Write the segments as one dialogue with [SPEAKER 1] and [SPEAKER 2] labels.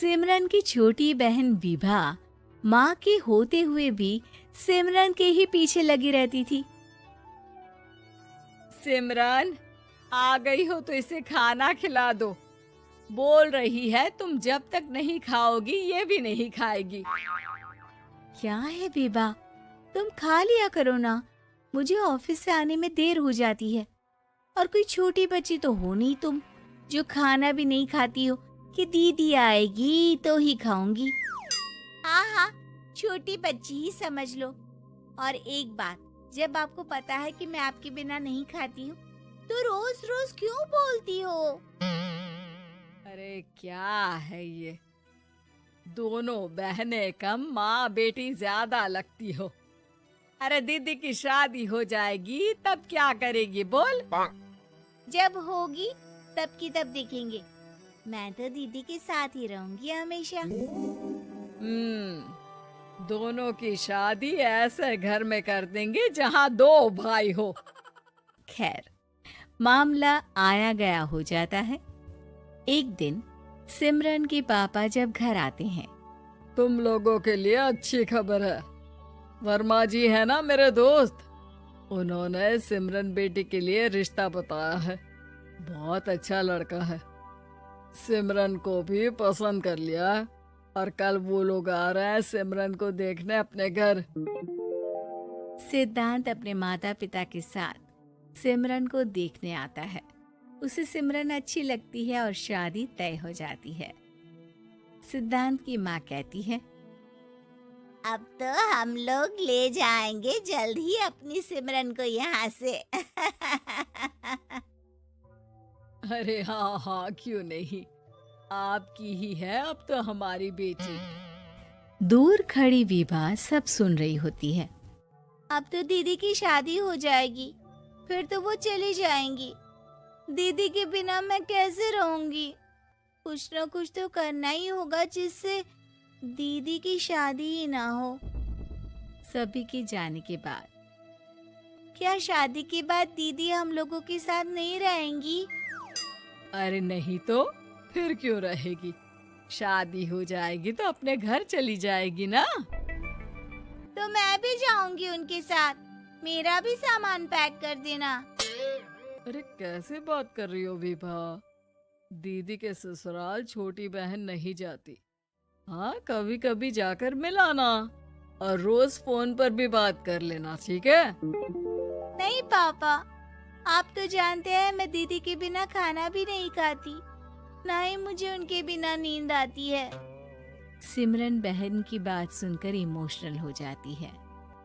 [SPEAKER 1] सिमरन की छोटी बहन विभा माँ के होते हुए भी सिमरन के ही पीछे लगी रहती थी। सिमरन, आ गई हो तो इसे खाना खिला दो। बोल रही है तुम जब तक नहीं खाओगी ये भी नहीं खाएगी। क्या है विभा, तुम खा लिया करो ना, मुझे ऑफिस से आने में देर हो जाती है। और कोई छोटी बच्ची तो हो नहीं तुम जो खाना भी नहीं खाती हो कि दीदी आएगी तो ही खाऊंगी। हाँ हाँ, छोटी बच्ची ही समझ लो। और एक बात, जब आपको पता है कि मैं आपके बिना नहीं खाती हूँ तो रोज रोज क्यों बोलती हो? अरे क्या है ये, दोनों बहनें कम माँ बेटी ज्यादा लगती हो। अरे दीदी की शादी हो जाएगी तब क्या करेगी बोल? जब होगी तब की तब देखेंगे। मैं तो दीदी के साथ ही रहूंगी हमेशा। दोनों की शादी ऐसे घर में कर देंगे जहाँ दो भाई हो। खैर, मामला आया गया हो जाता है। एक दिन सिमरन के पापा जब घर आते हैं, तुम लोगों के लिए अच्छी खबर है। वर्मा जी है ना मेरे दोस्त, उन्होंने सिमरन बेटी के लिए रिश्ता बताया है। बहुत अच्छा लड़का है, सिमरन को भी पसंद कर लिया है और कल वो लोग आ रहे हैं सिमरन को देखने अपने घर। सिद्धांत अपने माता पिता के साथ सिमरन को देखने आता है। उसे सिमरन अच्छी लगती है और शादी तय हो जाती है। सिद्धांत की माँ कहती है, अब तो हम लोग ले जाएंगे जल्द ही अपनी सिमरन को यहाँ से। अरे हाँ हाँ, क्यों नहीं, आपकी ही है अब तो हमारी बेटी। दूर खड़ी विभा सब सुन रही होती है। अब तो दीदी की शादी हो जाएगी, फिर तो वो चली जाएंगी। दीदी के बिना मैं कैसे रहूंगी? कुछ न कुछ तो करना ही होगा जिससे दीदी की शादी ही ना हो। सभी के जाने के बाद क्या शादी के बाद दीदी हम लोगों के साथ नहीं रहेंगी? अरे नहीं तो फिर क्यों रहेगी? शादी हो जाएगी तो अपने घर चली जाएगी ना। तो मैं भी जाऊंगी उनके साथ, मेरा भी सामान पैक कर देना। अरे कैसे बात कर रही हो विभा? दीदी के ससुराल छोटी बहन नहीं जाती। हाँ, कभी कभी जाकर मिलाना और रोज फोन पर भी बात कर लेना, ठीक है? नहीं पापा, आप तो जानते हैं मैं दीदी के बिना खाना भी नहीं खाती, ना ही मुझे उनके बिना नींद आती है। सिमरन बहन की बात सुनकर इमोशनल हो जाती है।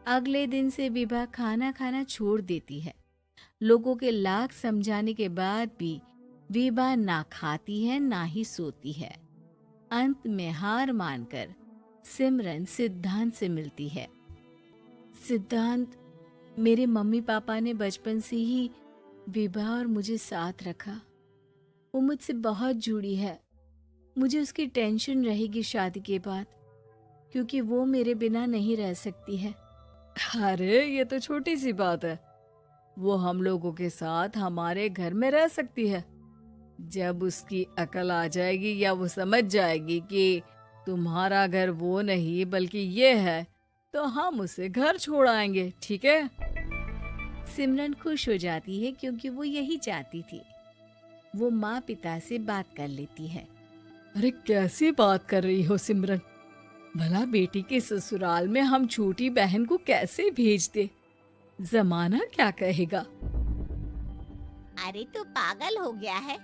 [SPEAKER 1] अगले दिन से विभा खाना खाना छोड़ देती है। लोगों के लाख समझाने के बाद भी विभा ना खाती है ना ही सोती है। अंत में हार मानकर सिमरन सिद्धांत से मिलती है। सिद्धांत, मेरे मम्मी पापा ने बचपन से ही विभा और मुझे साथ रखा। वो मुझसे बहुत जुड़ी है। मुझे उसकी टेंशन रहेगी शादी के बाद, क्योंकि वो मेरे बिना नहीं रह सकती है। अरे ये तो छोटी सी बात है, वो हम लोगों के साथ हमारे घर में रह सकती है। जब उसकी अकल आ जाएगी या वो समझ जाएगी कि तुम्हारा घर वो नहीं बल्कि ये है, तो हम उसे घर छोड़ आएंगे, ठीक है? सिमरन खुश हो जाती है क्योंकि वो यही चाहती थी। वो माँ पिता से बात कर लेती है। अरे कैसी बात कर रही हो सिमरन? भला बेटी के ससुराल में हम छोटी बहन को कैसे भेज दे? जमाना क्या कहेगा? अरे तू पागल हो गया है?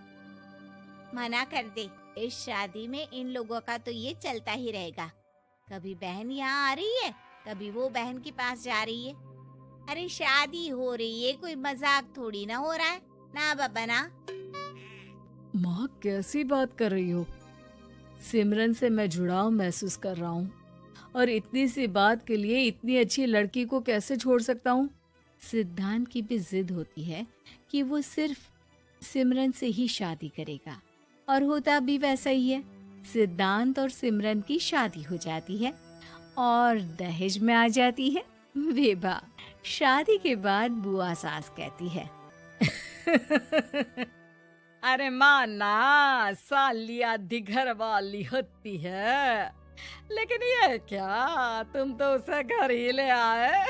[SPEAKER 1] मना कर दे। इस शादी में इन लोगों का तो ये चलता ही रहेगा। कभी बहन यहाँ आ रही है, कभी वो बहन के पास जा रही है। अरे शादी हो रही है, कोई मजाक थोड़ी ना हो रहा है ना बाबा ना। माँ कैसी बात कर रही हो? सिमरन से मैं जुड़ाव महसूस कर रहा हूँ और इतनी सी बात के लिए इतनी अच्छी लड़की को कैसे छोड़ सकता हूँ? सिद्धांत की भी जिद होती है कि वो सिर्फ सिमरन से ही शादी करेगा और होता भी वैसा ही है। सिद्धांत और सिमरन की शादी हो जाती है और दहेज में आ जाती है विभा। शादी के बाद बुआ सास कहती है अरे माँ ना, साली आधी घर वाली होती है, लेकिन ये क्या, तुम तो उसे घर ही ले आए।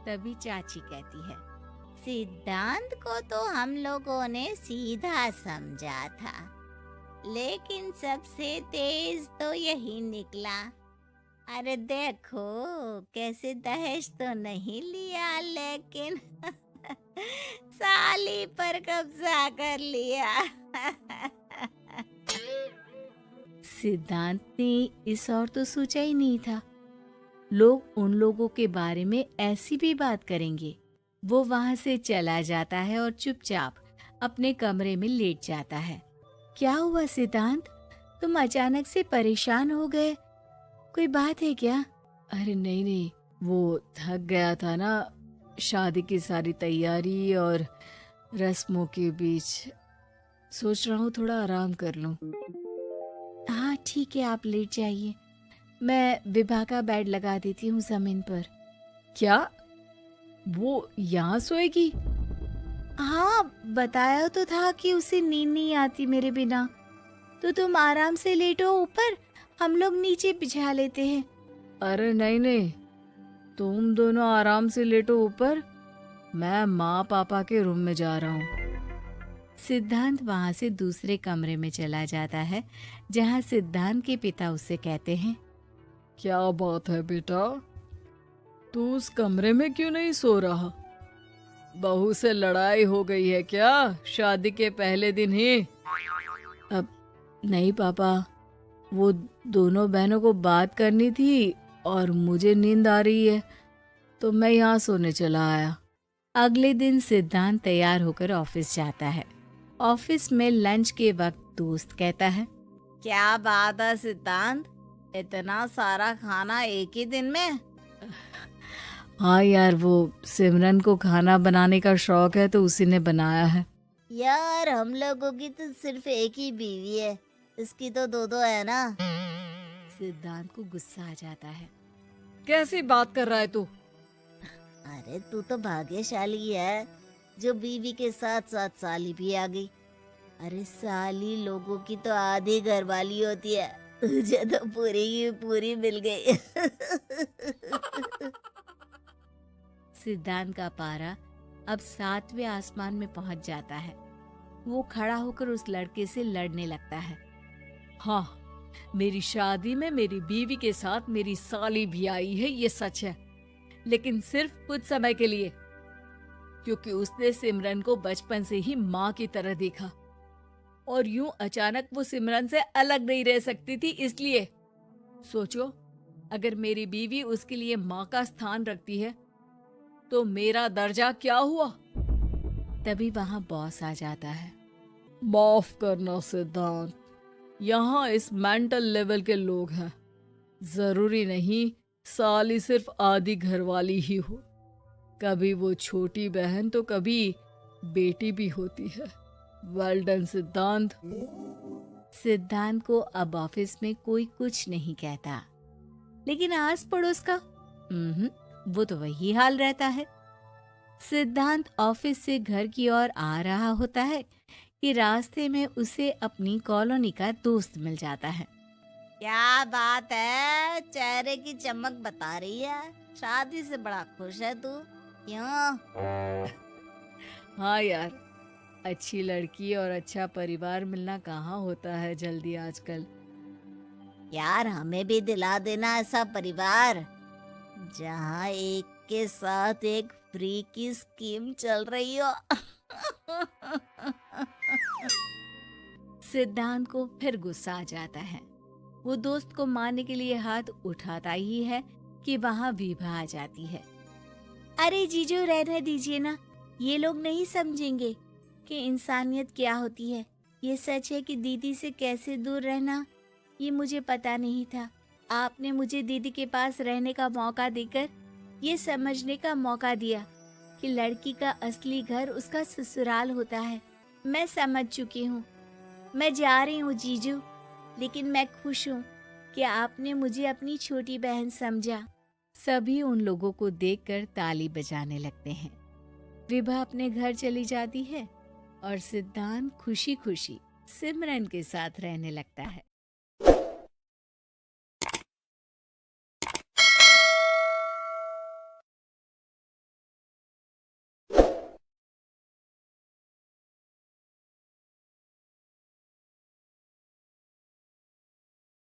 [SPEAKER 2] तभी चाची कहती है, सिद्धांत को तो हम लोगों ने सीधा समझा था, लेकिन सबसे तेज तो यही निकला। अरे देखो कैसे दहेज तो नहीं लिया, लेकिन साली पर कब्जा कर लिया। सिद्धांत ने इस और तो सोचा ही नहीं था, लोग उन लोगों के बारे में ऐसी भी बात करेंगे। वो वहां से चला जाता है और चुपचाप अपने कमरे में लेट जाता है। क्या हुआ सिद्धांत, तुम अचानक से परेशान हो गए, कोई बात है क्या?
[SPEAKER 1] अरे नहीं नहीं, वो थक गया था ना, शादी की सारी तैयारी और रस्मों के बीच। सोच रहा हूँ थोड़ा आराम कर लूँ।
[SPEAKER 2] हाँ ठीक है, आप लेट जाइए, मैं विभा का बेड लगा देती हूँ जमीन पर।
[SPEAKER 1] क्या, वो यहाँ सोएगी?
[SPEAKER 2] हाँ, बताया तो था कि उसे नींद नहीं आती मेरे बिना, तो तुम आराम से लेटो ऊपर, हम लोग नीचे बिछा लेते हैं।
[SPEAKER 1] अरे नहीं नहीं, तुम दोनों आराम से लेटो ऊपर, मैं माँ पापा के रूम में जा रहा हूँ।
[SPEAKER 2] सिद्धांत वहां से दूसरे कमरे में चला जाता है, जहाँ सिद्धांत के पिता उससे कहते हैं,
[SPEAKER 1] क्या बात है बेटा, तू उस कमरे में क्यों नहीं सो रहा? बहू से लड़ाई हो गई है क्या शादी के पहले दिन ही?
[SPEAKER 2] अब नहीं पापा, वो दोनों बहनों को बात करनी थी और मुझे नींद आ रही है,
[SPEAKER 1] तो मैं यहाँ सोने चला आया।
[SPEAKER 2] अगले दिन सिद्धांत तैयार होकर ऑफिस जाता है। ऑफिस में लंच के वक्त दोस्त कहता है, क्या बात है सिद्धांत, इतना सारा खाना एक ही दिन में?
[SPEAKER 1] हाँ यार, वो सिमरन को खाना बनाने का शौक है तो उसी ने बनाया है।
[SPEAKER 2] यार हम लोगों की तो सिर्फ एक ही बीवी है, इसकी तो दो दो है ना। सिद्धांत को गुस्सा आ जाता है।
[SPEAKER 1] कैसी बात कर रहा है तू?
[SPEAKER 2] अरे तू तो भाग्यशाली है जो बीवी के साथ साथ साली भी आ गई। अरे साली लोगों की तो आधी घरवाली होती है, तुझे तो पूरी की पूरी मिल गई। सिद्धांत का पारा अब 7वें आसमान में पहुंच जाता है। वो खड़ा होकर उस लड़के से लड़ने लगता है।
[SPEAKER 1] हाँ, मेरी शादी में मेरी बीवी के साथ मेरी साली भी आई है, ये सच है, लेकिन सिर्फ कुछ समय के लिए, क्योंकि उसने सिमरन को बचपन से ही माँ की तरह देखा और यूं अचानक वो सिमरन से अलग नहीं रह सकती थी। इसलिए सोचो, अगर मेरी बीवी उसके लिए माँ का स्थान रखती है तो मेरा दर्जा क्या हुआ?
[SPEAKER 2] तभी वहां बॉस आ जाता है।
[SPEAKER 1] माफ करना सिद्धांत, यहाँ इस मेंटल लेवल के लोग हैं, जरूरी नहीं साली सिर्फ आधी घरवाली ही हो, कभी वो छोटी बहन तो कभी बेटी भी होती है। वेल डन सिद्धांत।
[SPEAKER 2] सिद्धांत को अब ऑफिस में कोई कुछ नहीं कहता, लेकिन आस पड़ोस का वो तो वही हाल रहता है। सिद्धांत ऑफिस से घर की ओर आ रहा होता है कि रास्ते में उसे अपनी कॉलोनी का दोस्त मिल जाता है। क्या बात है, चेहरे की चमक बता रही है, शादी से बड़ा खुश है तू, क्यों?
[SPEAKER 1] हाँ यार, अच्छी लड़की और अच्छा परिवार मिलना कहाँ होता है जल्दी आजकल।
[SPEAKER 2] यार हमें भी दिला देना ऐसा परिवार जहाँ एक के साथ एक फ्री की स्कीम चल रही हो। सिद्धांत को फिर गुस्सा आ जाता है। वो दोस्त को मारने के लिए हाथ उठाता ही है कि वहाँ विभा आ जाती है। अरे जीजू रहने दीजिए ना, ये लोग नहीं समझेंगे कि इंसानियत क्या होती है। ये सच है कि दीदी से कैसे दूर रहना ये मुझे पता नहीं था। आपने मुझे दीदी के पास रहने का मौका देकर ये समझने का मौका दिया कि लड़की का असली घर उसका ससुराल होता है। मैं समझ चुकी हूँ, मैं जा रही हूँ जीजू, लेकिन मैं खुश हूँ कि आपने मुझे अपनी छोटी बहन समझा। सभी उन लोगों को देखकर ताली बजाने लगते हैं। विभा अपने घर चली जाती है और सिद्धांत खुशी खुशी सिमरन के साथ रहने लगता है।